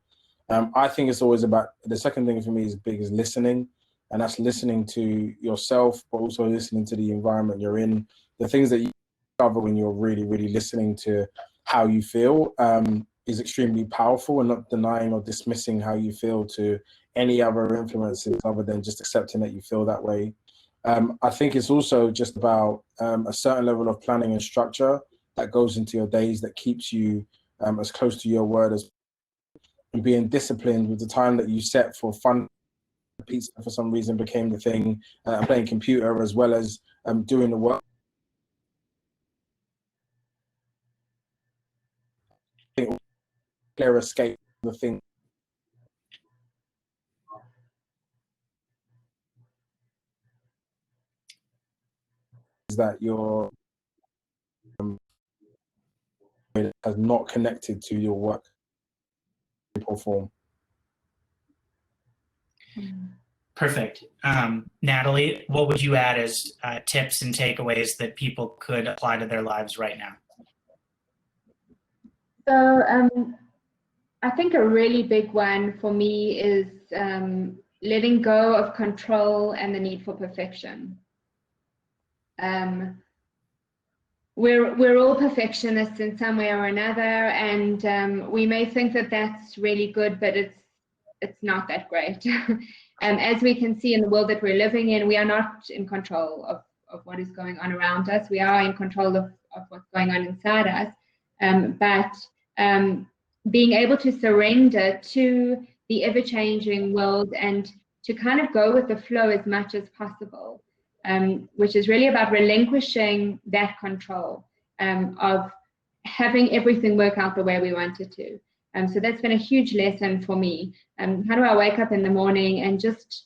I think it's always about, the second thing for me is big, is listening. And that's listening to yourself, but also listening to the environment you're in. The things that you discover when you're really, really listening to how you feel is extremely powerful, and not denying or dismissing how you feel to any other influences other than just accepting that you feel that way. I think it's also just about a certain level of planning and structure that goes into your days that keeps you as close to your word as, and being disciplined with the time that you set for fun pizza for some reason became the thing, playing computer as well as doing the work. Clear escape the thing is that you're has not connected to your work or form. Perfect. Natalie, what would you add as tips and takeaways that people could apply to their lives right now? So I think a really big one for me is letting go of control and the need for perfection. We're all perfectionists in some way or another, and we may think that that's really good, but it's not that great. As we can see in the world that we're living in, we are not in control of what is going on around us. We are in control of what's going on inside us. But being able to surrender to the ever-changing world and to kind of go with the flow as much as possible, which is really about relinquishing that control of having everything work out the way we want it to. So that's been a huge lesson for me. How do I wake up in the morning and just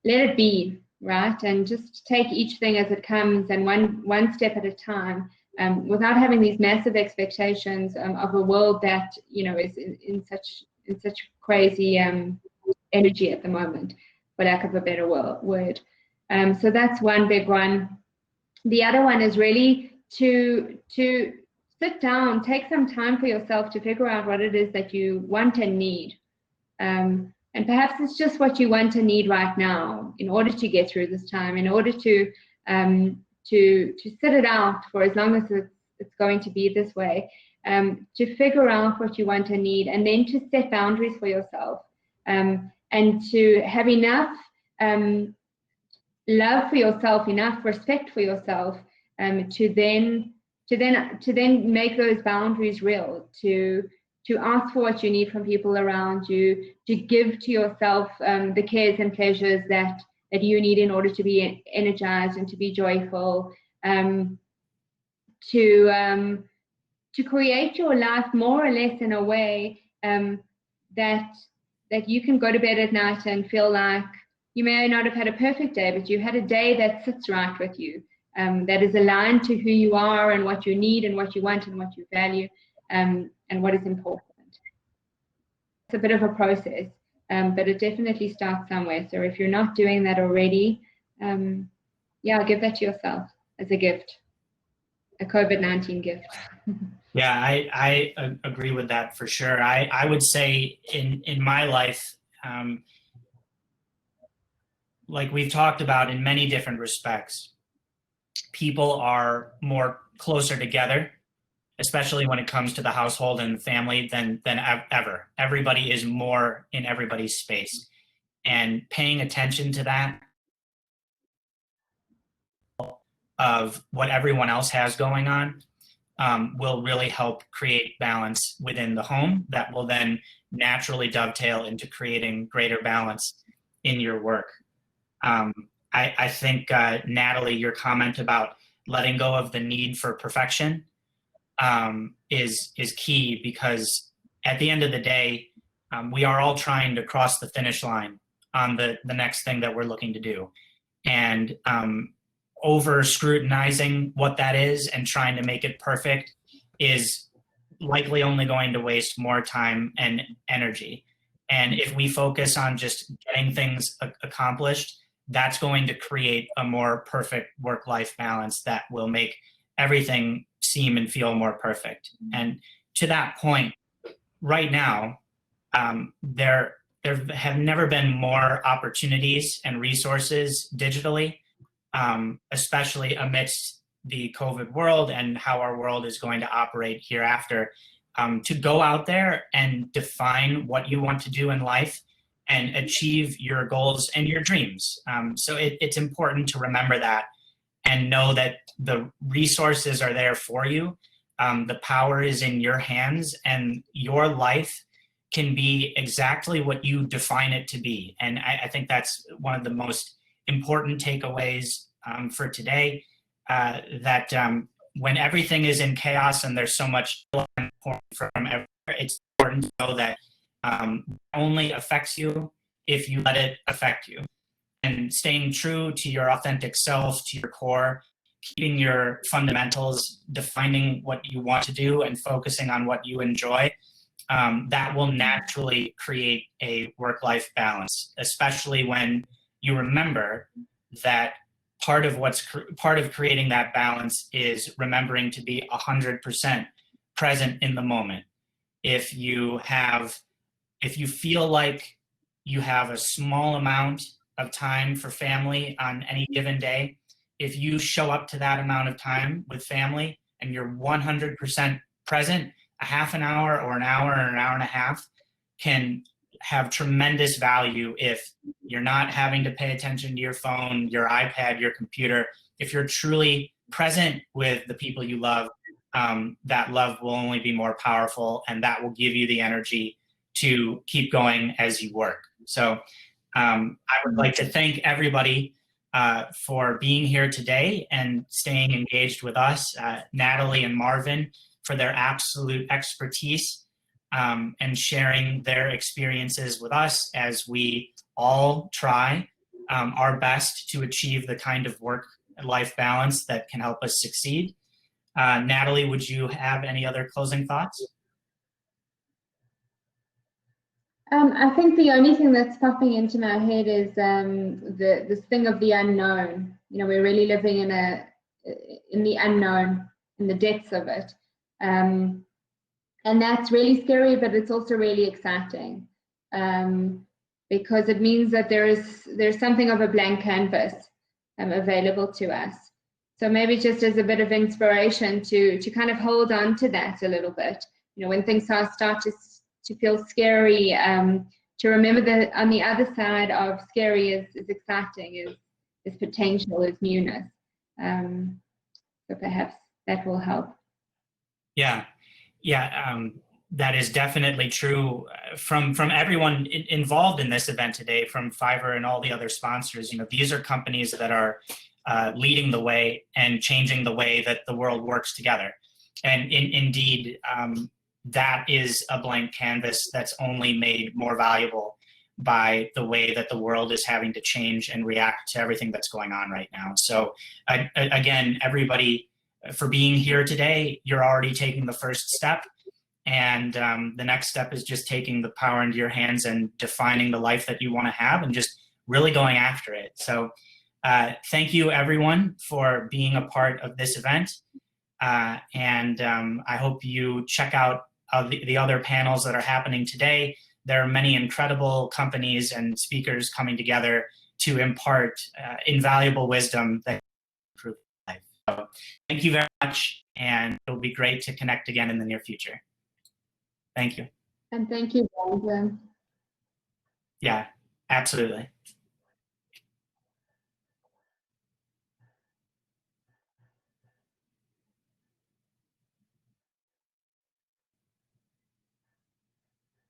let it be, right? And just take each thing as it comes, and one step at a time, without having these massive expectations of a world that, you know, is in such crazy energy at the moment, for lack of a better word. So that's one big one. The other one is really to sit down, take some time for yourself to figure out what it is that you want and need. And perhaps it's just what you want and need right now in order to get through this time, in order to sit it out for as long as it's going to be this way, to figure out what you want and need, and then to set boundaries for yourself, and to have enough love for yourself, enough respect for yourself, to then make those boundaries real, to ask for what you need from people around you, to give to yourself the cares and pleasures that you need in order to be energized and to be joyful, to create your life more or less in a way that you can go to bed at night and feel like you may not have had a perfect day, but you had a day that sits right with you, that is aligned to who you are and what you need and what you want and what you value, and what is important. It's a bit of a process, but it definitely starts somewhere. So if you're not doing that already, yeah, give that to yourself as a gift, a COVID-19 gift. Yeah, I agree with that for sure. I would say in my life, like we've talked about in many different respects, people are more closer together, especially when it comes to the household and family than ever. Everybody is more in everybody's space, and paying attention to that of what everyone else has going on will really help create balance within the home that will then naturally dovetail into creating greater balance in your work. I think, Natalie, your comment about letting go of the need for perfection is key, because at the end of the day, we are all trying to cross the finish line on the next thing that we're looking to do. And over scrutinizing what that is and trying to make it perfect is likely only going to waste more time and energy. And if we focus on just getting things accomplished, that's going to create a more perfect work-life balance that will make everything seem and feel more perfect. And to that point, right now, there have never been more opportunities and resources digitally, especially amidst the COVID world and how our world is going to operate hereafter, to go out there and define what you want to do in life and achieve your goals and your dreams. So it's important to remember that and know that the resources are there for you. The power is in your hands, and your life can be exactly what you define it to be. And I think that's one of the most important takeaways for today, that when everything is in chaos and there's so much from everywhere, it's important to know that only affects you if you let it affect you. And staying true to your authentic self, to your core, keeping your fundamentals, defining what you want to do and focusing on what you enjoy, that will naturally create a work-life balance, especially when you remember that part of creating that balance is remembering to be 100% present in the moment. If you feel like you have a small amount of time for family on any given day, if you show up to that amount of time with family and you're 100% present, a half an hour or an hour and a half can have tremendous value if you're not having to pay attention to your phone, your iPad, your computer. If you're truly present with the people you love, that love will only be more powerful, and that will give you the energy to keep going as you work. So I would like to thank everybody for being here today and staying engaged with us, Natalie and Marvin, for their absolute expertise and sharing their experiences with us as we all try our best to achieve the kind of work-life balance that can help us succeed. Natalie, would you have any other closing thoughts? I think the only thing that's popping into my head is this thing of the unknown. You know, we're really living in the unknown, in the depths of it. And that's really scary, but it's also really exciting, because it means that there's something of a blank canvas available to us. So maybe just as a bit of inspiration to kind of hold on to that a little bit. You know, when things start to feel scary, to remember that on the other side of scary is exciting, is potential, is newness. So perhaps that will help. Yeah, that is definitely true from everyone involved in this event today, from Fiverr and all the other sponsors. You know, these are companies that are leading the way and changing the way that the world works together. And indeed, that is a blank canvas that's only made more valuable by the way that the world is having to change and react to everything that's going on right now. So again, everybody, for being here today, you're already taking the first step. And the next step is just taking the power into your hands and defining the life that you want to have and just really going after it. So thank you, everyone, for being a part of this event. And I hope you check out the other panels that are happening today. There are many incredible companies and speakers coming together to impart invaluable wisdom that improve life. So thank you very much, and it'll be great to connect again in the near future. Thank you. And thank you, Brandon. Yeah, absolutely.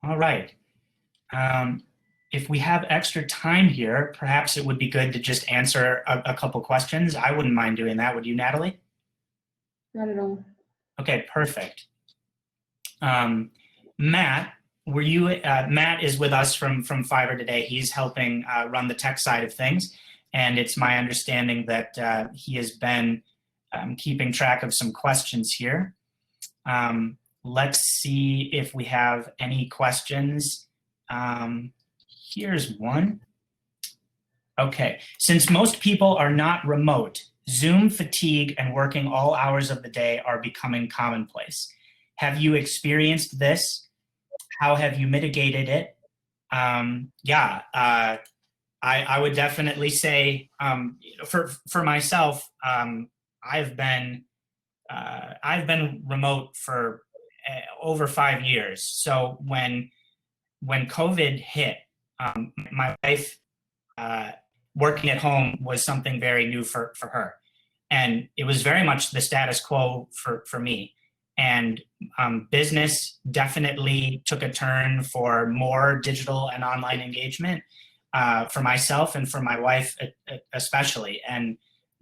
All right. If we have extra time here, perhaps it would be good to just answer a couple questions. I wouldn't mind doing that. Would you, Natalie? Not at all. Okay, perfect. Matt, Matt is with us from Fiverr today. He's helping run the tech side of things. And it's my understanding that he has been keeping track of some questions here. Let's see if we have any questions. Here's one. Okay, since most people are not remote, Zoom fatigue and working all hours of the day are becoming commonplace. Have you experienced this? How have you mitigated it? I would definitely say for myself, I've been remote for over 5 years. So when COVID hit, my wife working at home was something very new for her. And it was very much the status quo for me. And business definitely took a turn for more digital and online engagement for myself and for my wife especially. And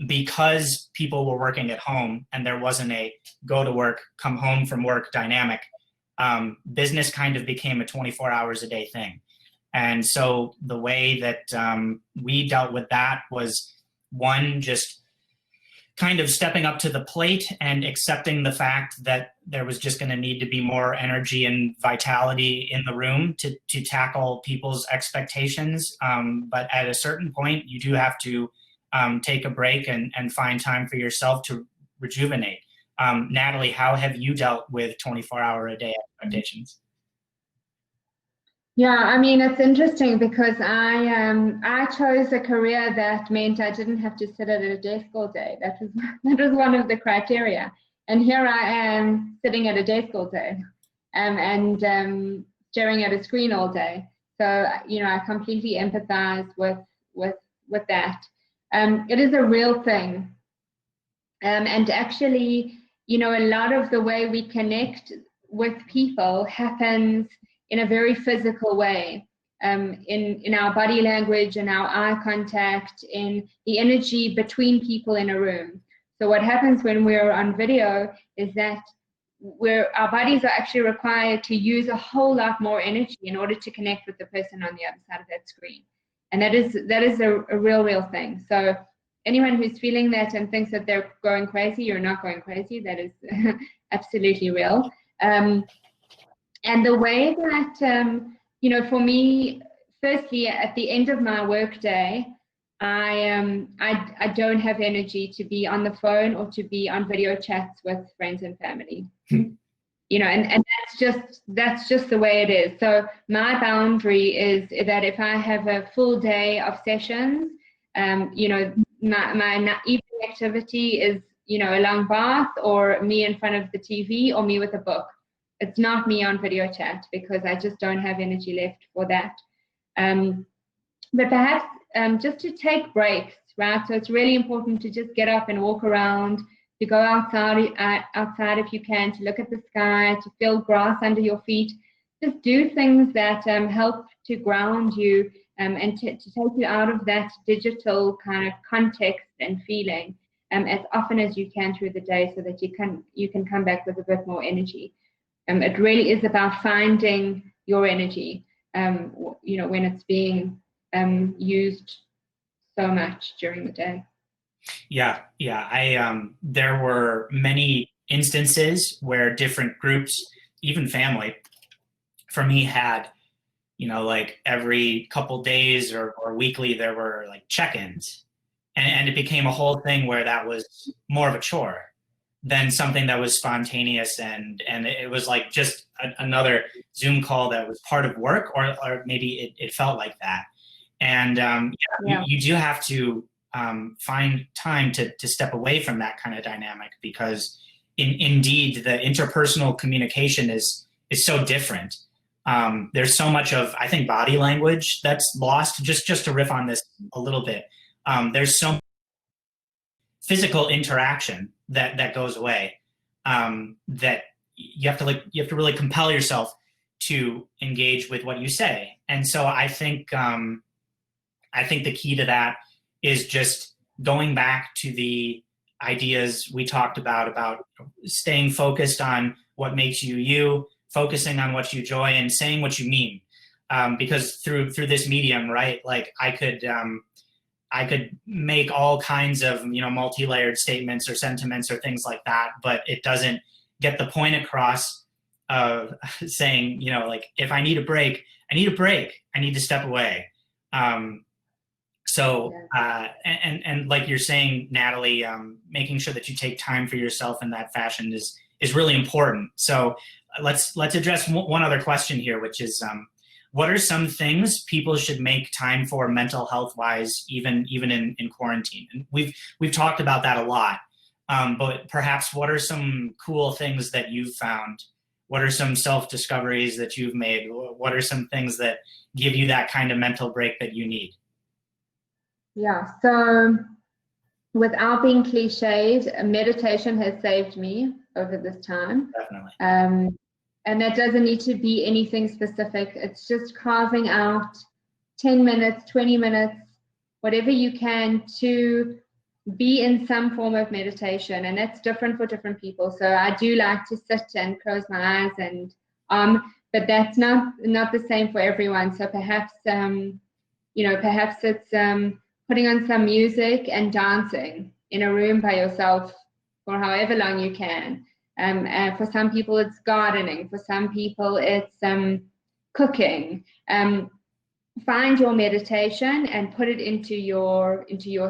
because people were working at home and there wasn't a go to work, come home from work dynamic, business kind of became a 24 hours a day thing. And so the way that we dealt with that was, one, just kind of stepping up to the plate and accepting the fact that there was just going to need to be more energy and vitality in the room to tackle people's expectations. But at a certain point, you do have to take a break and find time for yourself to rejuvenate. Natalie, how have you dealt with 24-hour-a-day expectations? Yeah, I mean, it's interesting because I chose a career that meant I didn't have to sit at a desk all day. That was one of the criteria. And here I am sitting at a desk all day, and staring at a screen all day. So you know, I completely empathize with that. It is a real thing, and actually, you know, a lot of the way we connect with people happens in a very physical way, in our body language, in our eye contact, in the energy between people in a room. So what happens when we're on video is that our bodies are actually required to use a whole lot more energy in order to connect with the person on the other side of that screen. And that is a real thing. So anyone who's feeling that and thinks that they're going crazy, you're not going crazy. That is absolutely real. And the way that, you know, for me, firstly, at the end of my workday, I don't have energy to be on the phone or to be on video chats with friends and family. You know, and that's just the way it is. So my boundary is that if I have a full day of sessions, you know, my evening activity is, you know, a long bath or me in front of the TV or me with a book. It's not me on video chat because I just don't have energy left for that. But perhaps just to take breaks, right? So it's really important to just get up and walk around, to go outside if you can, to look at the sky, to feel grass under your feet. Just do things that help to ground you and to take you out of that digital kind of context and feeling as often as you can through the day, so that you can come back with a bit more energy. It really is about finding your energy, you know, when it's being used so much during the day. Yeah. There were many instances where different groups, even family, for me had, you know, like every couple days or weekly, there were like check-ins, and it became a whole thing where that was more of a chore than something that was spontaneous, and it was like just another Zoom call that was part of work, or maybe it felt like that. And you do have to find time to step away from that kind of dynamic, because indeed the interpersonal communication is so different. There's so much of, I think, body language that's lost. Just to riff on this a little bit, there's so much physical interaction that goes away, that you have to really compel yourself to engage with what you say. And so I think the key to that is just going back to the ideas we talked about staying focused on what makes you, focusing on what you enjoy, and saying what you mean. Because through this medium, right, like I could make all kinds of, you know, multi-layered statements or sentiments or things like that, but it doesn't get the point across of saying, you know, like, if I need a break, I need a break. I need to step away. So, and like you're saying, Natalie, making sure that you take time for yourself in that fashion is really important. So let's address one other question here, which is, what are some things people should make time for mental health wise, even in quarantine? And we've talked about that a lot, but perhaps what are some cool things that you've found? What are some self-discoveries that you've made? What are some things that give you that kind of mental break that you need? Yeah, so without being cliched, meditation has saved me. over this time. Definitely. And that doesn't need to be anything specific. It's just carving out 10 minutes, 20 minutes, whatever you can to be in some form of meditation. And that's different for different people. So I do like to sit and close my eyes and but that's not the same for everyone. So perhaps perhaps it's putting on some music and dancing in a room by yourself for however long you can. And for some people it's gardening, for some people it's cooking. Find your meditation and put it into your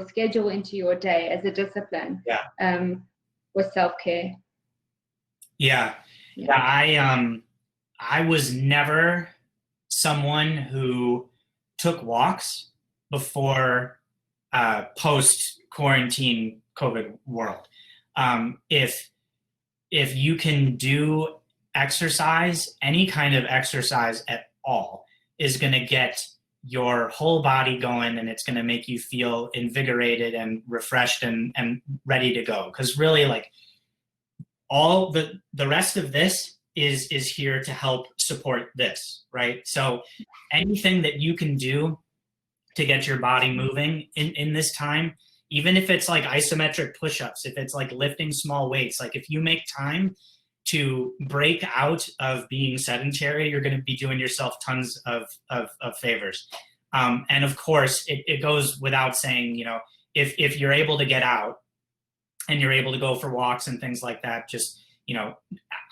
schedule, into your day as a discipline. With self-care. Yeah. I was never someone who took walks before post-quarantine COVID world. If you can do exercise, any kind of exercise at all is going to get your whole body going, and it's going to make you feel invigorated and refreshed and ready to go. Because really, like, all the rest of this is here to help support this, right? So anything that you can do to get your body moving in this time, even if it's like isometric push-ups, if it's like lifting small weights, like if you make time to break out of being sedentary, you're going to be doing yourself tons of favors. And of course, it goes without saying, you know, if you're able to get out and you're able to go for walks and things like that, just, you know,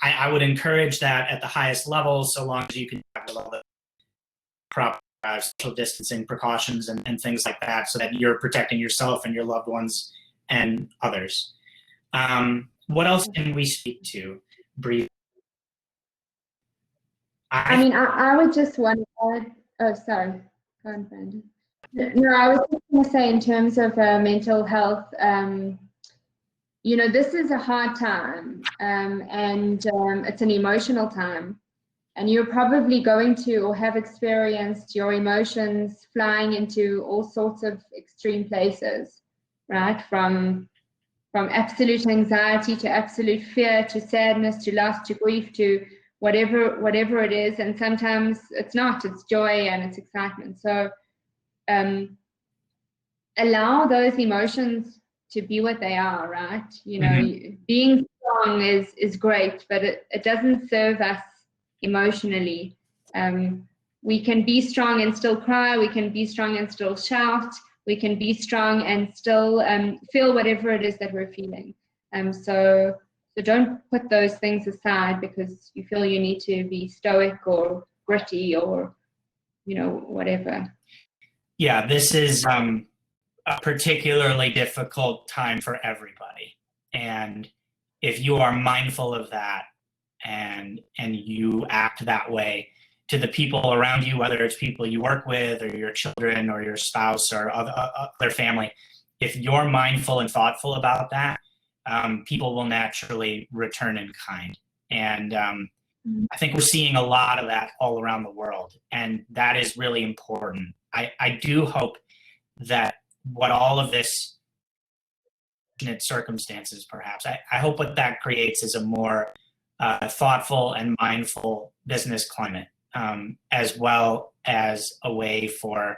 I would encourage that at the highest level, so long as you can have all the proper social distancing precautions and things like that, so that you're protecting yourself and your loved ones and others. What else can we speak to briefly? I would just want to add, oh, sorry. Go on, Brandon. No, I was just going to say, in terms of mental health, you know, this is a hard time, and it's an emotional time. And you're probably going to or have experienced your emotions flying into all sorts of extreme places, right? From absolute anxiety to absolute fear to sadness to loss to grief to whatever it is. And sometimes it's not, it's joy and it's excitement. So allow those emotions to be what they are, right? You know, being strong is great, but it doesn't serve us emotionally. We can be strong and still cry. We can be strong and still shout. We can be strong and still feel whatever it is that we're feeling. So don't put those things aside because you feel you need to be stoic or gritty or, you know, whatever. Yeah, this is a particularly difficult time for everybody. And if you are mindful of that and you act that way to the people around you, whether it's people you work with or your children or your spouse or other family, if you're mindful and thoughtful about that, people will naturally return in kind. And I think we're seeing a lot of that all around the world, and that is really important. I do hope that what all of this circumstances, perhaps, I hope what that creates is a more thoughtful and mindful business climate, as well as a way for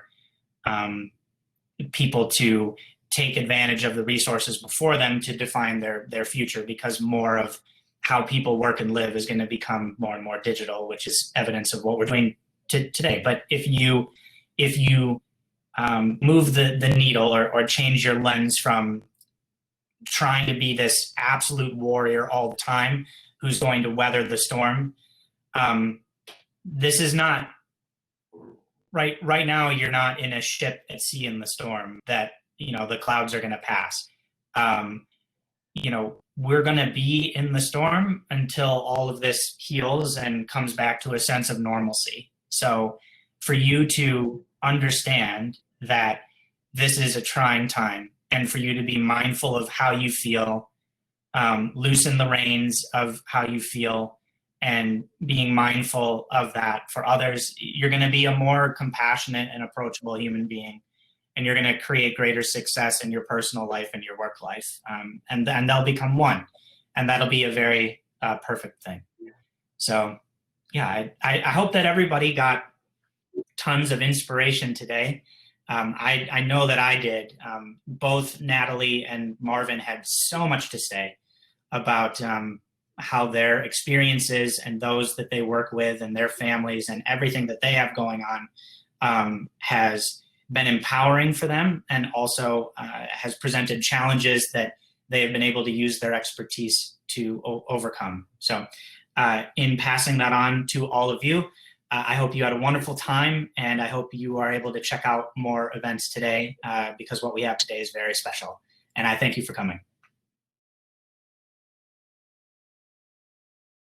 people to take advantage of the resources before them to define their future, because more of how people work and live is going to become more and more digital, which is evidence of what we're doing today. But if you move the needle or change your lens from trying to be this absolute warrior all the time who's going to weather the storm, this is not right now. You're not in a ship at sea in the storm that, you know, the clouds are going to pass. You know, we're going to be in the storm until all of this heals and comes back to a sense of normalcy. So for you to understand that this is a trying time, and for you to be mindful of how you feel, loosen the reins of how you feel, and being mindful of that for others, you're going to be a more compassionate and approachable human being. And you're going to create greater success in your personal life and your work life. And they'll become one. and that'll be a very perfect thing. So yeah, I hope that everybody got tons of inspiration today. I know that I did. Both Natalie and Marvin had so much to say about how their experiences and those that they work with and their families and everything that they have going on has been empowering for them, and also has presented challenges that they have been able to use their expertise to overcome. So in passing that on to all of you, I hope you had a wonderful time, and I hope you are able to check out more events today, because what we have today is very special. And I thank you for coming.